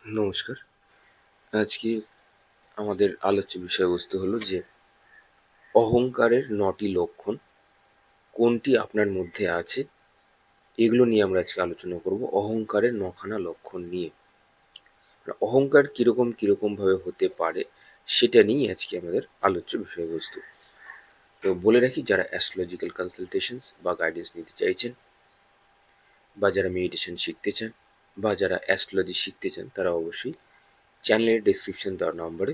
নমস্কার। আজকে আমাদের আলোচ্য বিষয়বস্তু হলো যে অহংকারের ৯টি লক্ষণ কোনটি আপনার মধ্যে আছে, এগুলো নিয়ে আমরা আজকে আলোচনা করব। অহংকারের ৯ খানা লক্ষণ নিয়ে। অহংকার কীরকমভাবে হতে পারে সেটা নিয়েই আজকে আমাদের আলোচ্য বিষয়বস্তু। তো বলে রাখি, যারা অ্যাস্ট্রোলজিক্যাল কনসালটেশনস বা গাইডেন্স নিতে চাইছেন, বা যারা মেডিটেশন শিখতে চান, বা যারা অ্যাস্ট্রোলজি শিখতে চান, তারা অবশ্যই চ্যানেলের ডেসক্রিপশন দেওয়া নম্বরে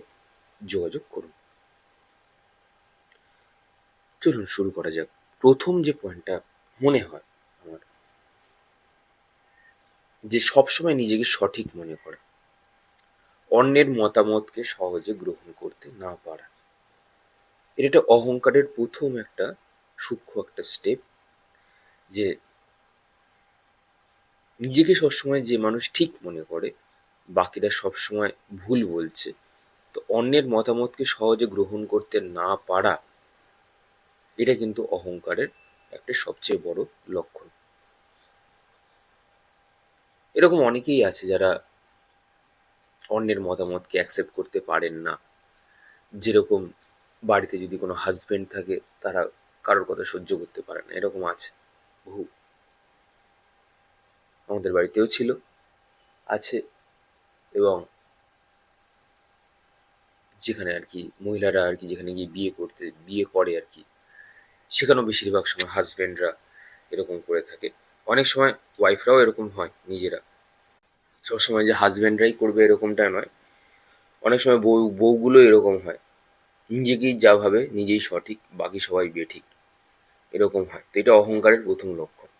যোগাযোগ করুন। চলুন শুরু করা যাক। প্রথম যে পয়েন্টটা মনে হয় আমার, যে সবসময় নিজেকে সঠিক মনে করা, অন্যের মতামতকে সহজে গ্রহণ করতে না পারা। এটা একটা অহংকারের প্রথম একটা সূক্ষ্ম একটা স্টেপ, যে নিজেকে সবসময় যে মানুষ ঠিক মনে করে, বাকিরা সবসময় ভুল বলছে, তো অন্যের মতামতকে সহজে গ্রহণ করতে না পারা, এটা কিন্তু অহংকারের একটা সবচেয়ে বড় লক্ষণ। এরকম অনেকেই আছে যারা অন্যের মতামতকে অ্যাকসেপ্ট করতে পারেন না। যেরকম বাড়িতে যদি কোনো হাজবেন্ড থাকে, তারা কারোর কথা সহ্য করতে পারে না, এরকম আছে বহু। আমাদের বাড়িতেও ছিল, আছে। এবং যেখানে আর কি মহিলারা আর কি যেখানে গিয়ে বিয়ে করে আর কি, সেখানেও বেশিরভাগ সময় হাজবেন্ডরা এরকম করে থাকে। অনেক সময় ওয়াইফরাও এরকম হয় নিজেরা। সবসময় যে হাজবেন্ডরাই করবে এরকমটা নয়, অনেক সময় বউগুলো এরকম হয়, নিজেকেই যা ভাবে নিজেই সঠিক, বাকি সবাই বেঠিক, এরকম হয়। তো এটা অহংকারের প্রথম লক্ষণ।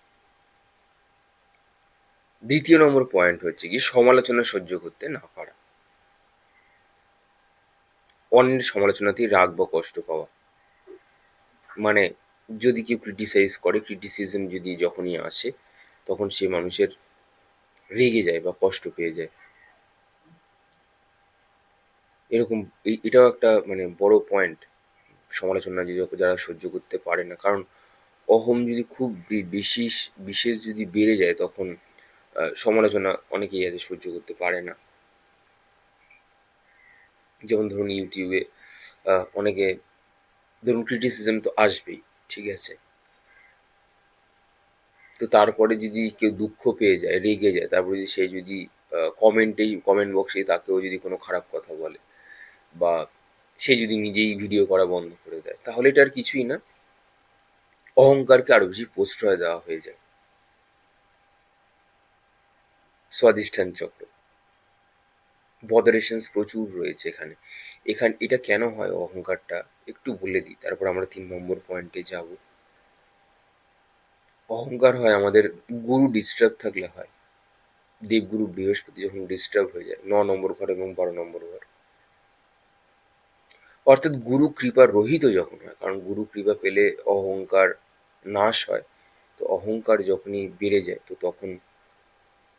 দ্বিতীয় নম্বর পয়েন্ট হচ্ছে কি সমালোচনা সহ্য করতে না পারা। অন্যের সমালোচনাতেই রাগ বা কষ্ট পাওয়া। মানে যদি কেউ ক্রিটিসাইজ করে, ক্রিটিসিজম যদি যখনই আসে, তখন সে মানুষের রেগে যায় বা কষ্ট পেয়ে যায়। এরকম এটাও একটা মানে বড় পয়েন্ট। সমালোচনা যদি যারা সহ্য করতে পারে না, কারণ অহং যদি খুব বিশেষ যদি বেড়ে যায়, তখন সমালোচনা অনেকেই আছে সহ্য করতে পারে না। যেমন ধরুন ইউটিউবে অনেকে, ধরুন ক্রিটিসিজম তো আসবেই, ঠিক আছে। তো তারপরে যদি কেউ দুঃখ পেয়ে যায়, রেগে যায়, তারপরে যদি সে যদি কমেন্ট বক্সে তাকেও যদি কোনো খারাপ কথা বলে, বা সে যদি নিজেই ভিডিও করা বন্ধ করে দেয়, তাহলে এটা আর কিছুই না, অহংকারকে আরো বেশি প্রশ্রয় দেওয়া হয়ে যায়। স্বাধিষ্ঠান চক্র, বদারেশনস প্রচুর রয়েছে এখানে। এটা কেন হয় অহংকারটা, একটু বলে দিই, তারপর আমরা 3 নম্বর পয়েন্টে যাব। অহংকার হয় আমাদের গুরু ডিস্টার্ব থাকলে হয়। দেবগুরু বৃহস্পতি যখন ডিস্টার্ব হয়ে যায়, 9 নম্বর ঘর এবং 12 নম্বর ঘর, অর্থাৎ গুরু কৃপা রহিত যখন হয়, কারণ গুরু কৃপা পেলে অহংকার নাশ হয়। তো অহংকার যখনই বেড়ে যায়, তো তখন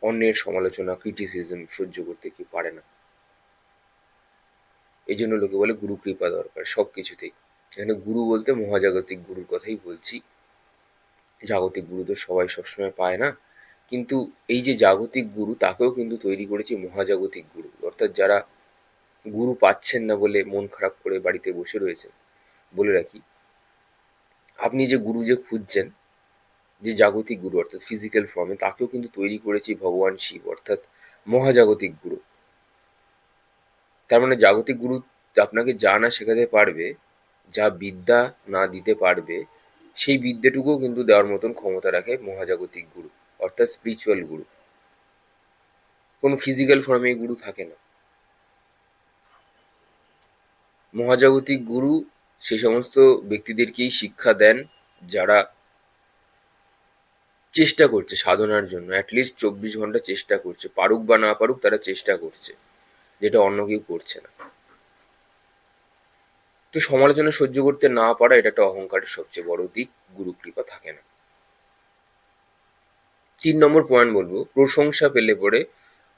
অন্যের সমালোচনা, ক্রিটিসিজম সহ্য করতে কি পারে না। এই জন্য লোকে বলে গুরু কৃপা দরকার সব কিছুতেই। এখানে গুরু বলতে মহাজাগতিক গুরুর কথাই বলছি। জাগতিক গুরু তো সবাই সবসময় পায় না, কিন্তু এই যে জাগতিক গুরু, তাকেও কিন্তু তৈরি করেছে মহাজাগতিক গুরু। অর্থাৎ যারা গুরু পাচ্ছেন না বলে মন খারাপ করে বাড়িতে বসে রয়েছেন, বলে রাখি, আপনি যে গুরু যে খুঁজছেন, যে জাগতিক গুরু অর্থাৎ ফিজিক্যাল ফর্মে, তাকেও কিন্তু তৈরি করেছে ভগবান শিব, অর্থাৎ মহাজাগতিক গুরু। তার মানে জাগতিক গুরু আপনাকে যা না শেখাতে পারবে, যা বিদ্যা না দিতে পারবে, সেই বিদ্যাটুকুও কিন্তু দেওয়ার মতন ক্ষমতা রাখে মহাজাগতিক গুরু, অর্থাৎ স্পিরিচুয়াল গুরু। কোনো ফিজিক্যাল ফর্মে এই গুরু থাকে না। মহাজাগতিক গুরু সেই সমস্ত ব্যক্তিদেরকেই শিক্ষা দেন যারা চেষ্টা করছে সাধনার জন্য, অ্যাটলিস্ট 24 ঘন্টা চেষ্টা করছে, পারুক বা না পারুক তারা চেষ্টা করছে, যেটা অন্য কেউ করছে না। তো সমালোচনা সহ্য করতে না পারা, এটা একটা অহংকারের সবচেয়ে বড় দিক, গুরু কৃপা থাকে না। 3 নম্বর পয়েন্ট বলবো, প্রশংসা পেলে পরে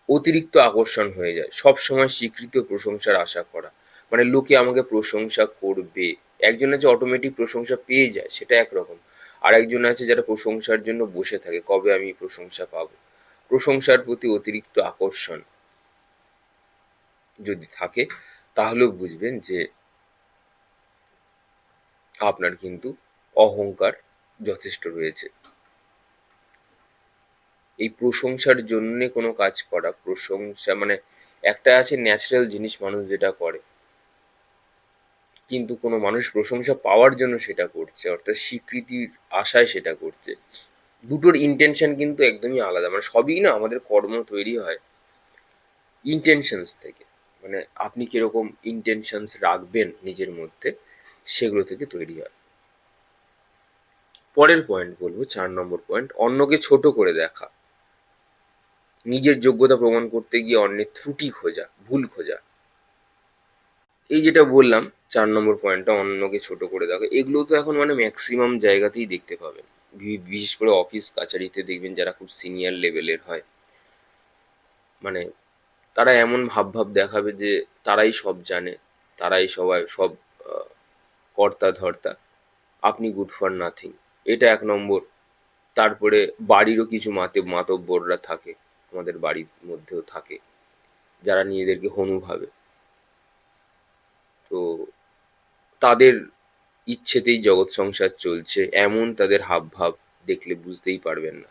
অতিরিক্ত আকর্ষণ হয়ে যায়, সব সময় স্বীকৃতি ও প্রশংসার আশা করা। মানে লোকে আমাকে প্রশংসা করবে। একজন আছে অটোমেটিক প্রশংসা পেয়ে যায়, সেটা একরকম। আর একজন আছে যারা প্রশংসার জন্য বসে থাকে, কবে আমি প্রশংসা পাবো। প্রশংসার প্রতি অতিরিক্ত আকর্ষণ, যদি থাকে তাহলেও বুঝবেন যে আপনার কিন্তু অহংকার যথেষ্ট রয়েছে। এই প্রশংসার জন্যে কোনো কাজ করা, প্রশংসা মানে একটা আছে ন্যাচারাল জিনিস মানুষ যেটা করে, কিন্তু কোনো মানুষ প্রশংসা পাওয়ার জন্য সেটা করছে, অর্থাৎ স্বীকৃতির আশায় সেটা করছে। দুটোর ইন্টেনশন কিন্তু একদমই আলাদা। মানে সবই না আমাদের কর্ম তৈরি হয় ইন্টেনশনস থেকে। মানে আপনি কিরকম ইন্টেনশনস রাখবেন নিজের মধ্যে, সেগুলো থেকে তৈরি হয়। পরের পয়েন্ট বলবো, 4 নম্বর পয়েন্ট, অন্যকে ছোট করে দেখা। নিজের যোগ্যতা প্রমাণ করতে গিয়ে অন্যের ত্রুটি খোঁজা, ভুল খোঁজা। এই যেটা বললাম 4 নম্বর পয়েন্টটা, অন্যকে ছোট করে দেখা, এগুলো তো এখন মানে ম্যাক্সিমাম জায়গাতেই দেখতে পাবেন। বিশেষ করে অফিস কাছারিতে দেখবেন যারা খুব সিনিয়র লেভেলের হয়, মানে তারা এমন ভাব ভাব দেখাবে যে তারাই সব জানে, তারাই সবাই সব আহ, কর্তা ধর্তা, আপনি গুড ফর নাথিং। এটা 1 নম্বর। তারপরে বাড়িরও কিছু মাতব্বররা থাকে, আমাদের বাড়ির মধ্যেও থাকে, যারা নিজেদেরকে হনু ভাবে। তো তাদের ইচ্ছেতেই জগৎ সংসার চলছে, এমন তাদের হাবভাব দেখলে বুঝতেই পারবেন না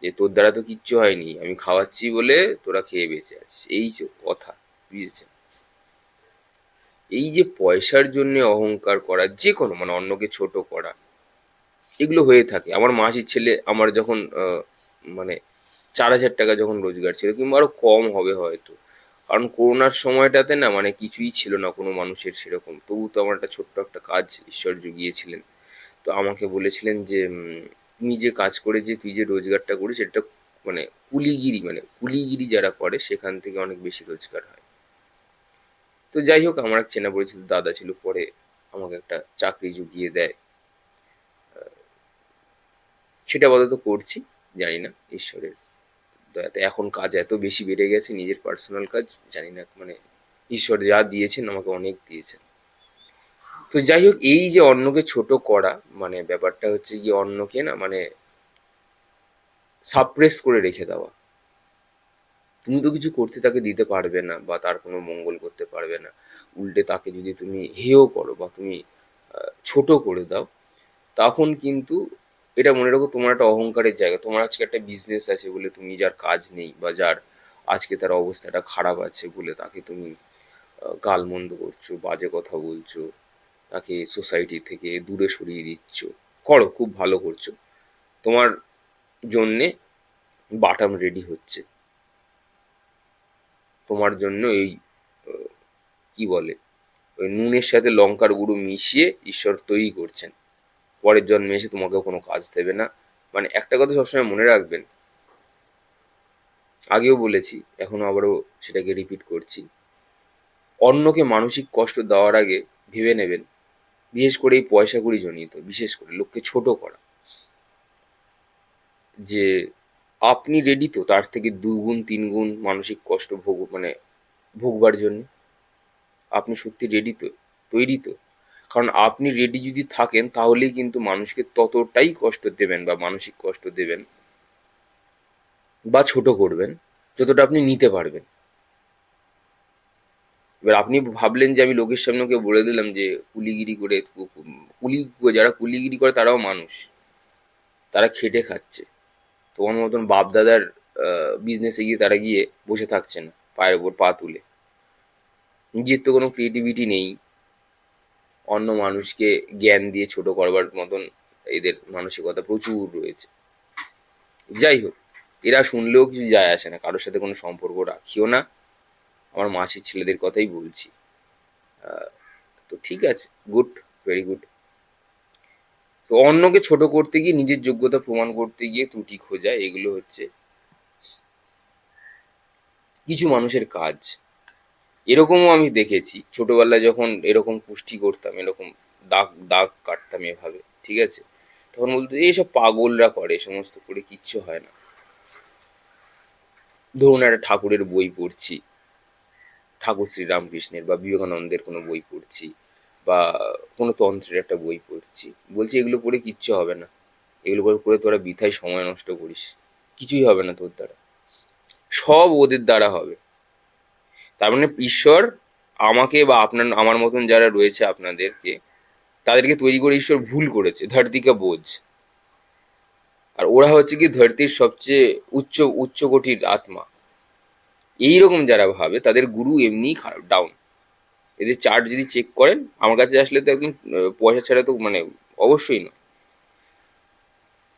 যে তোর দ্বারা তো কিচ্ছু হয়নি, আমি খাওয়াচ্ছি বলে তোরা খেয়ে বেঁচে আছিস, এই যে কথা, বুঝেছেন? এই যে পয়সার জন্য অহংকার করা, যে কোনো মানে অন্যকে ছোট করা, এগুলো হয়ে থাকে। আমার মাসির ছেলে আমার যখন মানে 4,000 টাকা যখন রোজগার ছিল, কিংবা আরো কম হবে হয়তো, কারণ করোনার সময়টাতে না মানে কিছুই ছিল না কোনো মানুষের সেরকম, তবু তো আমার একটা ছোট্ট একটা কাজ ঈশ্বর জুগিয়েছিলেন। তো আমাকে বলেছিলেন যে তুমি যে কাজ করে যে তুই যে রোজগারটা করিস, এটা মানে কুলিগিরি, মানে কুলিগিরি যারা করে সেখান থেকে অনেক বেশি রোজগার হয়। তো যাই হোক, আমার এক চেনা পরিচিত দাদা ছিল, পরে আমাকে একটা চাকরি জুগিয়ে দেয়। সেটা আপাতত করছি, জানি না ঈশ্বরের দয়াতে এখন কাজ এত বেশি বেড়ে গেছে, নিজের পার্সোনাল কাজ, জানি না মানে ঈশ্বর যা দিয়েছেন আমাকে অনেক দিয়েছেন। তো যাই হোক, এই যে অন্যকে ছোট করা, মানে ব্যাপারটা হচ্ছে গিয়ে অন্যকে না মানে সাপ্রেস করে রেখে দেওয়া। তুমি তো কিছু করতে তাকে দিতে পারবে না, বা তার কোনো মঙ্গল করতে পারবে না। উল্টে তাকে যদি তুমি হেয় করো বা তুমি ছোট করে দাও, তখন কিন্তু এটা মনে রাখো তোমার একটা অহংকারের জায়গা। তোমার আজকে একটা বিজনেস আছে বলে, তুমি যার কাজ নেই বা যার আজকে তার অবস্থাটা খারাপ আছে বলে তাকে তুমি গালমন্দ করছো, বাজে কথা বলছো, তাকে সোসাইটি থেকে দূরে সরিয়ে দিচ্ছ। করো, খুব ভালো করছো। তোমার জন্যে বাটাম রেডি হচ্ছে, তোমার জন্য এই কি বলে, ওই নুনের সাথে লঙ্কার গুঁড়ো মিশিয়ে ঈশ্বর তৈরি করছেন। পরের জন্মে এসে তোমাকেও কোনো কাজ দেবে না। মানে একটা কথা সবসময় মনে রাখবেন, আগেও বলেছি, এখনো আবারও সেটাকে রিপিট করছি, অন্যকে মানসিক কষ্ট দেওয়ার আগে ভেবে নেবেন, বিশেষ করে এই পয়সা কড়ি জনিত, বিশেষ করে লোককে ছোট করা, যে আপনি রেডি তো তার থেকে 2 গুণ 3 গুণ মানসিক কষ্ট মানে ভোগবার জন্য? আপনি সত্যি রেডি তো, তৈরি তো? কারণ আপনি রেডি যদি থাকেন তাহলেই কিন্তু মানুষকে ততটাই কষ্ট দেবেন বা মানসিক কষ্ট দেবেন বা ছোট করবেন যতটা আপনি নিতে পারবেন। এবার আপনি ভাবলেন যে আমি লোকের সামনে ওকে বলে দিলাম যে কুলিগিরি করে, কুলি, যারা কুলিগিরি করে তারাও মানুষ, তারা খেটে খাচ্ছে। তোমার মতন বাপ দাদার বিজনেসে গিয়ে তারা গিয়ে বসে থাকছে না পায়ের ওপর পা তুলে। নিজের তো কোনো ক্রিয়েটিভিটি নেই, অন্য মানুষকে জ্ঞান দিয়ে ছোট করবার মতন এদের মানসিকতা প্রচুর রয়েছে। যাই হোক, এরা শুনলেও কিছু যায় আসে না, কারোর সাথে কোনো সম্পর্ক রাখিও না। আমার মাসির ছেলেদের কথাই বলছি। তো ঠিক আছে, গুড, ভেরি গুড। তো অন্যকে ছোট করতে গিয়ে নিজের যোগ্যতা প্রমাণ করতে গিয়ে ত্রুটি খোঁজা, এগুলো হচ্ছে কিছু মানুষের কাজ। এরকমও আমি দেখেছি, ছোটবেলায় যখন এরকম কুস্তি করতাম, এরকম দাগ দাগ কাটতাম এভাবে, ঠিক আছে, তখন বলতো এইসব পাগলরা করে, এ সমস্ত করে কিচ্ছু হয় না। ধরুন একটা ঠাকুরের বই পড়ছি, ঠাকুর শ্রীরামকৃষ্ণের বা বিবেকানন্দের কোনো বই পড়ছি, বা কোনো তন্ত্রের একটা বই পড়ছি, বলছি এগুলো পড়ে কিচ্ছু হবে না, এগুলো করে তোরা বৃথায় সময় নষ্ট করিস, কিছুই হবে না তোর দ্বারা, সব ওদের দ্বারা হবে। তার মানে ঈশ্বর আমাকে বা আমার মতন যারা রয়েছে তাদেরকে তৈরি করে ঈশ্বর ভুল করেছে, ধরতি কা বোঝ। আর ওরা হচ্ছে কি ধরতির সবচেয়ে উচ্চ কোটির আত্মা। এইরকম যারা ভাবে তাদের গুরু এমনিই খারাপ, ডাউন। এদের চার্ট যদি চেক করেন, আমার কাছে আসলে তো একদম পয়সা ছাড়া তো মানে অবশ্যই না।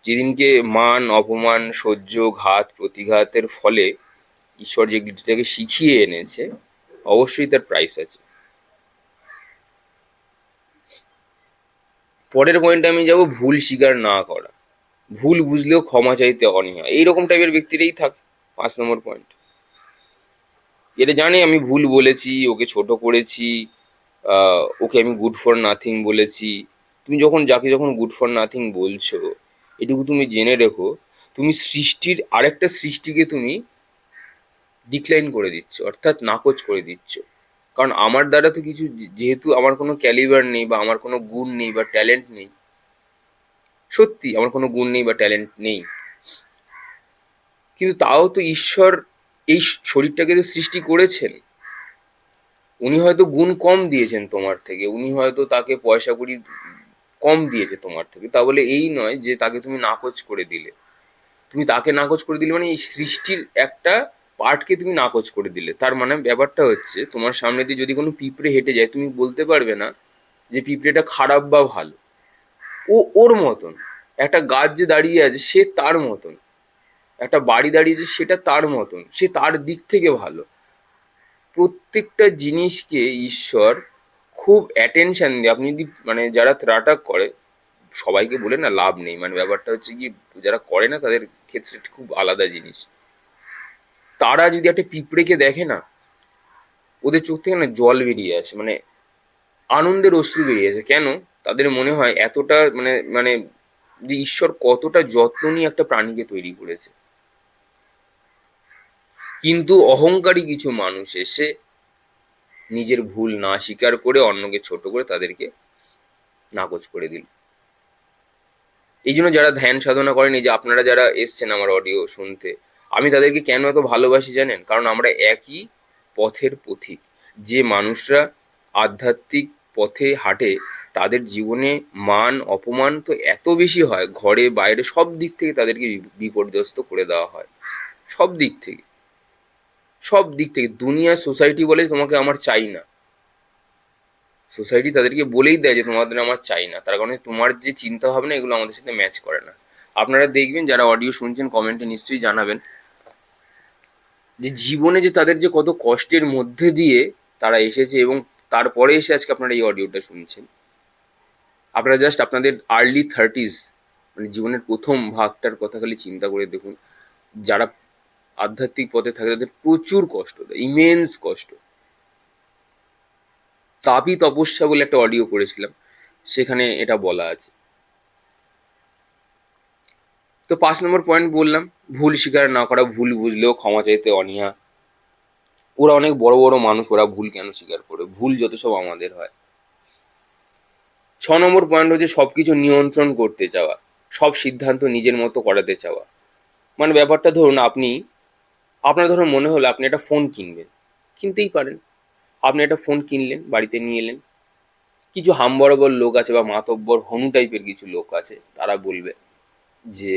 যেদিনকে মান অপমান সহ্য ঘাত প্রতিঘাতের ফলে ঈশ্বর যেটাকে শিখিয়ে এনেছে, অবশ্যই তার প্রাইস আছে। পরের পয়েন্টে আমি যাব, ভুল স্বীকার না করা। ভুল বুঝলেও ক্ষমা চাইতে অনীহা, এইরকম টাইপের ব্যক্তিরাই থাকে। 5 নম্বর পয়েন্ট, এটা জানে আমি ভুল বলেছি, ওকে ছোট করেছি, ওকে আমি গুড ফর নাথিং বলেছি। তুমি যখন গুড ফর নাথিং বলছো, এটুকু তুমি জেনে রেখো, তুমি আরেকটা সৃষ্টিকে তুমি ডিক্লাইন করে দিচ্ছ, অর্থাৎ নাকচ করে দিচ্ছ। কারণ আমার দ্বারা তো কিছু, যেহেতু আমার কোনো ক্যালিবার নেই বা আমার কোনো গুণ নেই বা ট্যালেন্ট নেই, সত্যি আমার কোনো গুণ নেই বা ট্যালেন্ট নেই, কিন্তু তাও তো ঈশ্বর এই শরীরটাকে তো সৃষ্টি করেছেন। উনি হয়তো গুণ কম দিয়েছেন তোমার থেকে, উনি হয়তো তাকে পয়সা কড়ি কম দিয়েছে তোমার থেকে, তা বলে এই নয় যে তাকে তুমি নাকচ করে দিলে। তুমি তাকে নাকচ করে দিলে মানে এই সৃষ্টির একটা পার্টকে তুমি নাকচ করে দিলে। তার মানে ব্যাপারটা হচ্ছে, তোমার সামনে দিয়ে যদি কোনো পিঁপড়ে হেঁটে যায়, তুমি বলতে পারবে না যে পিঁপড়েটা খারাপ বা ভালো। ওর মতন। একটা গাছ যে দাঁড়িয়ে আছে সে তার মতন, একটা বাড়ি দাঁড়িয়েছে সেটা তার মতন, সে তার দিক থেকে ভালো। প্রত্যেকটা জিনিসকে ঈশ্বর খুব অ্যাটেনশন দিয়ে, আপনি যদি মানে যারা ত্রাটা করে, সবাইকে বলে না লাভ নেই, মানে ব্যাপারটা হচ্ছে কি, যারা করে না তাদের ক্ষেত্রে খুব আলাদা জিনিস। তারা যদি একটা পিঁপড়েকে দেখে না, ওদের চোখ থেকে না জল বেরিয়ে আসে, মানে আনন্দের অশ্রু বেরিয়ে আসে। কেন? তাদের মনে হয় এতটা মানে মানে যে ঈশ্বর কতটা যত্ন নিয়ে একটা প্রাণীকে তৈরি করেছে। কিন্তু অহংকারী কিছু মানুষ এসে নিজের ভুল না স্বীকার করে অন্যকে ছোট করে তাদেরকে নাকচ করে দিল। এই জন্য যারা ধ্যান সাধনা করেন, এই যে আপনারা যারা এসছেন আমার অডিও শুনতে, আমি তাদেরকে কেন এত ভালোবাসি জানেন? কারণ আমরা একই পথের পথিক। যে মানুষরা আধ্যাত্মিক পথে হাঁটে, তাদের জীবনে মান অপমান তো এত বেশি হয়, ঘরে বাইরে সব দিক থেকে তাদেরকে বিপর্যস্ত করে দেওয়া হয়। সব দিক থেকে, সব দিক থেকে। দুনিয়া সোসাইটি বলে তোমাকে আমার চাই না, সোসাইটি তাদেরকে বলেই দেয় যে তোমাদের আমার চাই না, তার কারণে তোমার যে চিন্তা ভাবনা এগুলো আমাদের সাথে ম্যাচ করে না। আপনারা দেখবেন যারা অডিও শুনছেন, কমেন্টে নিশ্চয়ই জানাবেন যে জীবনে যে তাদের যে কত কষ্টের মধ্যে দিয়ে তারা এসেছে, এবং তারপরে এসে আজকে আপনারা এই অডিওটা শুনছেন। আপনারা জাস্ট আপনাদের আর্লি 30s, মানে জীবনের প্রথম ভাগটার কথা খালি চিন্তা করে দেখুন। যারা আধ্যাত্মিক পথে থাকে তাদের প্রচুর কষ্ট দেয়, ইমেন্স কষ্ট। তাপই তপস্যা বলে একটা অডিও করেছিলাম, সেখানে এটা বলা আছে। তো 5 নম্বর পয়েন্ট বললাম, ভুল স্বীকার না করা, ভুল বুঝলেও ক্ষমা চাইতে অনীহা। ওরা অনেক বড় বড় মানুষ, ওরা ভুল কেন স্বীকার করে? ভুল যত সব আমাদের হয়। 6 নম্বর পয়েন্ট হচ্ছে সবকিছু নিয়ন্ত্রণ করতে চাওয়া, সব সিদ্ধান্ত নিজের মতো করাতে চাওয়া। মানে ব্যাপারটা ধরুন, আপনার ধরুন মনে হলো আপনি একটা ফোন কিনবেন, কিনতেই পারেন। আপনি একটা ফোন কিনলেন, বাড়িতে নিয়ে এলেন। কিছু হামবড়াবড় লোক আছে বা মাতব্বর হনু টাইপের কিছু লোক আছে, তারা বলবে যে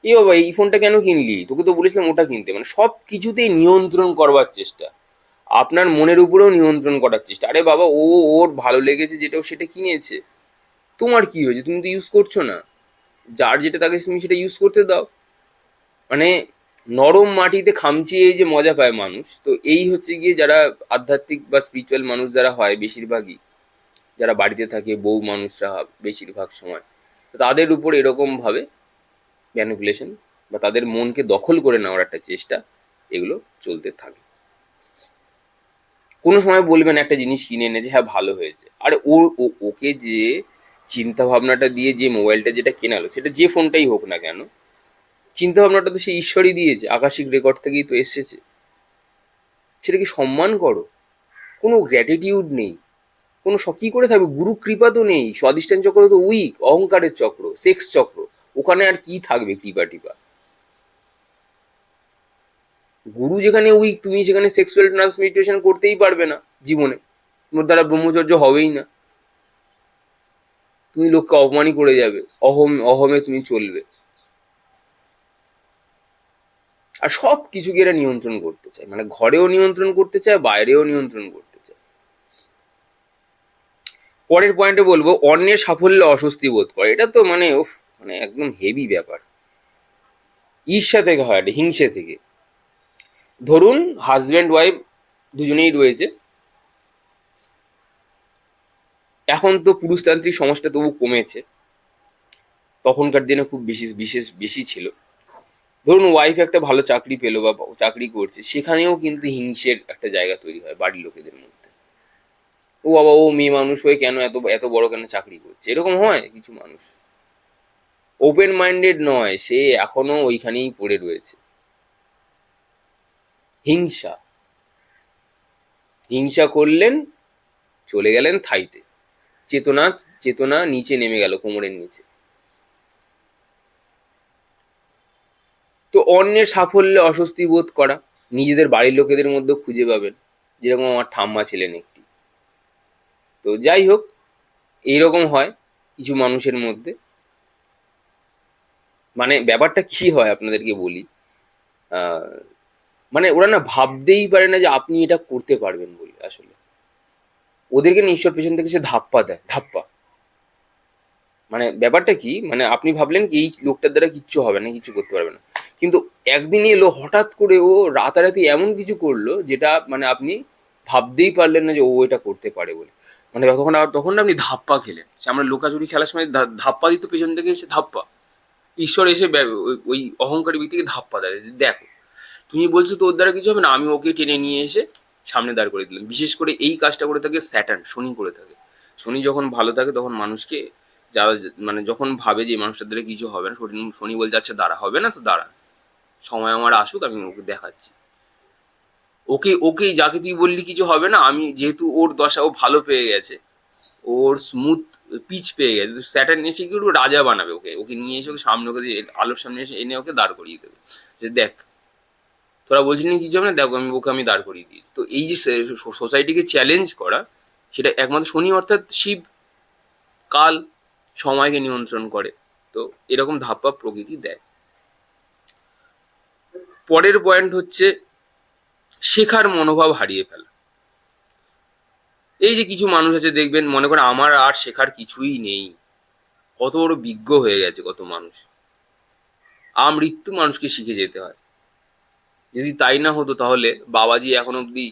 এ বাবা এই ফোনটা কেন কিনলি, তোকে তো বলেছিলাম ওটা কিনতে। মানে সব কিছুতেই নিয়ন্ত্রণ করবার চেষ্টা, আপনার মনের উপরেও নিয়ন্ত্রণ করার চেষ্টা। আরে বাবা, ওর ভালো লেগেছে যেটা, ও সেটা কিনেছে, তোমার কি হয়েছে? তুমি তো ইউজ করছো না। যার যেটা তাকে তুমি সেটা ইউজ করতে দাও। মানে নরম মাটিতে খামচিয়ে যে মজা পায় মানুষ, তো এই হচ্ছে গিয়ে যারা আধ্যাত্মিক বা স্পিরিচুয়াল মানুষ যারা হয় বেশিরভাগই, যারা বাড়িতে থাকে বউ মানুষরা বেশিরভাগ সময়, তো তাদের উপর এরকম ভাবে ম্যানিপুলেশন বা তাদের মনকে দখল করে নেওয়ার একটা চেষ্টা, এগুলো চলতে থাকে। কোনো সময় বলবেন একটা জিনিস কিনে এনেছে, হ্যাঁ ভালো হয়েছে, আরে ওকে যে চিন্তা ভাবনাটা দিয়ে যে মোবাইলটা যেটা কেনালো, সেটা যে ফোনটাই হোক না কেন, চিন্তা ভাবনাটা তো সে ঈশ্বরই দিয়েছে, আকাশিক রেকর্ড থেকেই তো এসেছে। সেটাকে সম্মান করো। কোনো গ্র্যাটিটিউড নেই, কোনো কি করে থাকবে? গুরু কৃপা তো নেই, স্বাধিষ্ঠান চক্র তো উইক, অহংকারের চক্র, সেক্স চক্র, ওখানে আর কি থাকবে কৃপা টিপা? গুরু যেখানে উইক, তুমি সেখানে সেক্সুয়াল ট্রান্সমিটেশন করতেই পারবে না জীবনে, তোমার দ্বারা ব্রহ্মচর্য হবেই না, তুমি লোককে অপমানই করে যাবে, অহমে তুমি চলবে। আর সব কিছুকে এরা নিয়ন্ত্রণ করতে চায়, মানে ঘরেও নিয়ন্ত্রণ করতে চায়, বাইরেও নিয়ন্ত্রণ করতে চায়। পরের পয়েন্টে বলবো, অন্যের সাফল্যে অস্বস্তি বোধ করে। এটা তো মানে উফ, মানে একদম হেভি ব্যাপার। ঈর্ষা থেকে হয় এটা, হিংসে থেকে। ধরুন হাজব্যান্ড ওয়াইফ দুজনেই রয়েছে, এখন তো পুরুষতান্ত্রিক সমাজটা তবু কমেছে, তখনকার দিনে খুব বেশি ছিল। ধরুন ওয়াইফ একটা ভালো চাকরি পেলো বা চাকরি করছে, সেখানেও কিন্তু হিংসের একটা জায়গা তৈরি হয় বাড়ির লোকেদের মধ্যে। ও বাবা, ও মেয়ে মানুষ হয়ে কেন এত এত বড় কেন চাকরি করছে, এরকম হয় কিছু মানুষ। ওপেন মাইন্ডেড নয়, সে এখনো ওইখানেই পড়ে রয়েছে। হিংসা, হিংসা করলেন, চলে গেলেন থাইতে, চেতনা চেতনা নিচে নেমে গেল কোমরের নিচে। তো অন্যের সাফল্যে অস্বস্তি বোধ করা নিজেদের বাড়ির লোকেদের মধ্যে খুঁজে পাবেন, যেরকম আমার ঠাম্মা ছিলেন একটি। তো যাই হোক, এইরকম হয় কিছু মানুষের মধ্যে। মানে ব্যাপারটা কি হয় আপনাদেরকে বলি, আহ, মানে ওরা না ভাবতেই পারে না যে আপনি এটা করতে পারবেন বলে। আসলে ওদেরকে না ঈশ্বর পেছন থেকে সে ধাপ্পা দেয়, ধাপ্পা। মানে ব্যাপারটা কি, মানে আপনি ভাবলেন কি এই লোকটার দ্বারা কিচ্ছু হবে না, কিছু করতে পারবে না, কিন্তু একদিন এলো হঠাৎ করে, ও রাতারাতি এমন কিছু করলো যেটা মানে আপনি ভাবতেই পারলেন না যে ও এটা করতে পারে বলে। মানে তখন না আপনি ধাপ্পা খেলেন। সে আমরা লুকাচুরি খেলার সময় ধাপ্পা দিত পেছন থেকে এসে, ধাপ্পা। ঈশ্বর এসে ওই অহংকারী ব্যক্তিকে ধাপ্পা দেয় যে, দেখো তুমি বলছো তো ওর দ্বারা কিছু হবে না, আমি ওকে টেনে নিয়ে এসে সামনে দাঁড় করে দিলাম। বিশেষ করে এই কাজটা করে থাকে স্যাটার্ন, শনি করে থাকে। শনি যখন ভালো থাকে তখন মানুষকে, যারা মানে যখন ভাবে যে এই মানুষটার দ্বারা কিছু হবে না, শনি শনি বলছে আচ্ছা দাঁড়া, হবে না তো দাঁড়া, সময় আমার আসুক, আমি ওকে দেখাচ্ছি। ওকে যাকে তুই বললি কিছু হবে না, আমি যেহেতু ওর দশা ও ভালো পেয়ে গেছে, ওর স্মুথ পিচ পেয়ে গেছে, তো স্যাটার্ন এসে কি করবে, রাজা বানাবে ওকে। ওকে নিয়ে এসে ওকে সামনে, ওকে আলোর সামনে এসে এনে ওকে দাঁড় করিয়ে দেবে, যে দেখ তোরা বলছিস না কিছু হবে না, দেখো আমি দাঁড় করিয়ে দিয়েছি। তো এই যে সোসাইটিকে চ্যালেঞ্জ করা, সেটা একমাত্র শনি অর্থাৎ শিব, কাল, সময়কে নিয়ন্ত্রণ করে। তো এরকম ধাপ্পা প্রকৃতি দেয়। পরের পয়েন্ট হচ্ছে শেখার মনোভাব হারিয়ে ফেলা। এই যে কিছু মানুষ আছে দেখবেন, মনে করে আমার আর শেখার কিছুই নেই, কত বড় বিজ্ঞ হয়ে গেছে কত মানুষ। আমৃত্যু মানুষকে শিখে যেতে হয়। যদি তাই না হতো তাহলে বাবাজি এখন অব্দি,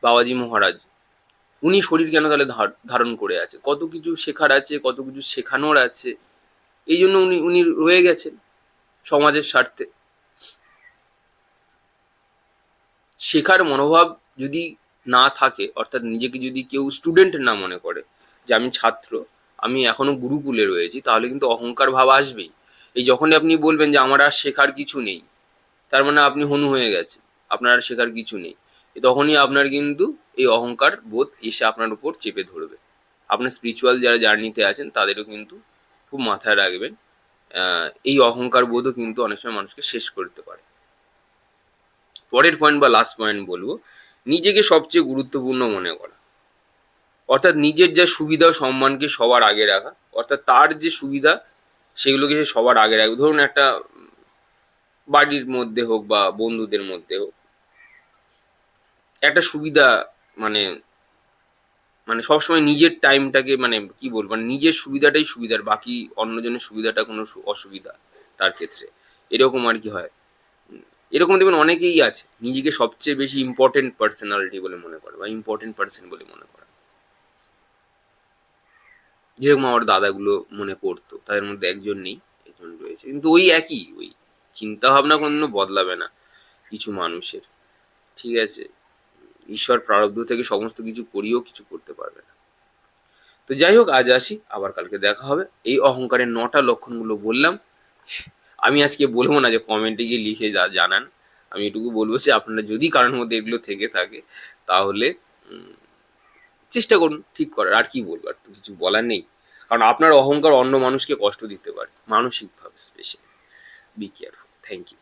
বাবাজি মহারাজ, উনি শরীর কেন তাহলে ধারণ করে আছে, কত কিছু শেখার আছে, কত কিছু শেখানোর আছে, এই জন্য উনি উনি রয়ে গেছেন সমাজের স্বার্থে। শেখার মনোভাব যদি না থাকে, অর্থাৎ নিজেকে যদি কেউ স্টুডেন্ট না মনে করে, যে আমি ছাত্র, আমি এখনো গুরুকুলে রয়েছি, তাহলে কিন্তু অহংকার ভাব আসবেই। এই যখনই আপনি বলবেন যে আমার আর শেখার কিছু নেই, তার মানে আপনি হনু হয়ে গেছে, আপনার আর শেখার কিছু নেই। তখনই আপনার কিন্তু এই অহংকার বোধ এসে আপনার উপর চেপে ধরবে। আপনার স্পিরিচুয়াল যারা জার্নিতে আছেন তাদেরও কিন্তু খুব মাথায় রাখবেন, এই অহংকার বোধও কিন্তু অনেক সময় মানুষকে শেষ করতে পারে। পরের পয়েন্ট বা লাস্ট পয়েন্ট বলবো, নিজেকে সবচেয়ে গুরুত্বপূর্ণ মনে করা। অর্থাৎ নিজের যা সুবিধা ও সম্মানকে সবার আগে রাখা, অর্থাৎ তার যে সুবিধা সেগুলোকে সে সবার আগে রাখবে। ধরুন একটা বাড়ির মধ্যে হোক বা বন্ধুদের মধ্যে হোক, একটা সুবিধা, মানে মানে সবসময় নিজের টাইমটাকে, মানে কি বলবো, মানে নিজের সুবিধাটাই সুবিধার, বাকি অন্যজনের সুবিধাটা কোনো অসুবিধা তার ক্ষেত্রে, এরকম আর কি হয়। এরকম দেখবেন অনেকেই আছে নিজেকে সবচেয়ে বেশি ইম্পর্টেন্ট পার্সোনালিটি বলে মনে করে বা ইম্পর্টেন্ট পার্সন বলে মনে করে, যেরকম আমার দাদাগুলো মনে করতো। তাদের মধ্যে একজন নেই, একজন রয়েছে, কিন্তু ওই একই, ওই চিন্তা ভাবনা কোনো বদলাবে না কিছু মানুষের। ঠিক আছে, ঈশ্বর প্রারব্ধ থেকে সমস্ত কিছু করিয়েও কিছু করতে পারবে না। তো যাই হোক, আজ আসি, আবার কালকে দেখা হবে। এই অহংকারের 9টা লক্ষণগুলো বললাম। আমি আজকে বলবো না যে কমেন্টে গিয়ে লিখে জানান, আমি এটুকু বলবো যে আপনারা যদি কারোর মধ্যে এগুলো থেকে থাকে, তাহলে চেষ্টা করুন ঠিক করার। আর কি বলবো, আর তো কিছু বলার নেই। কারণ আপনার অহংকার অন্য মানুষকে কষ্ট দিতে পারে, মানসিকভাবে specially. Be careful. Thank you.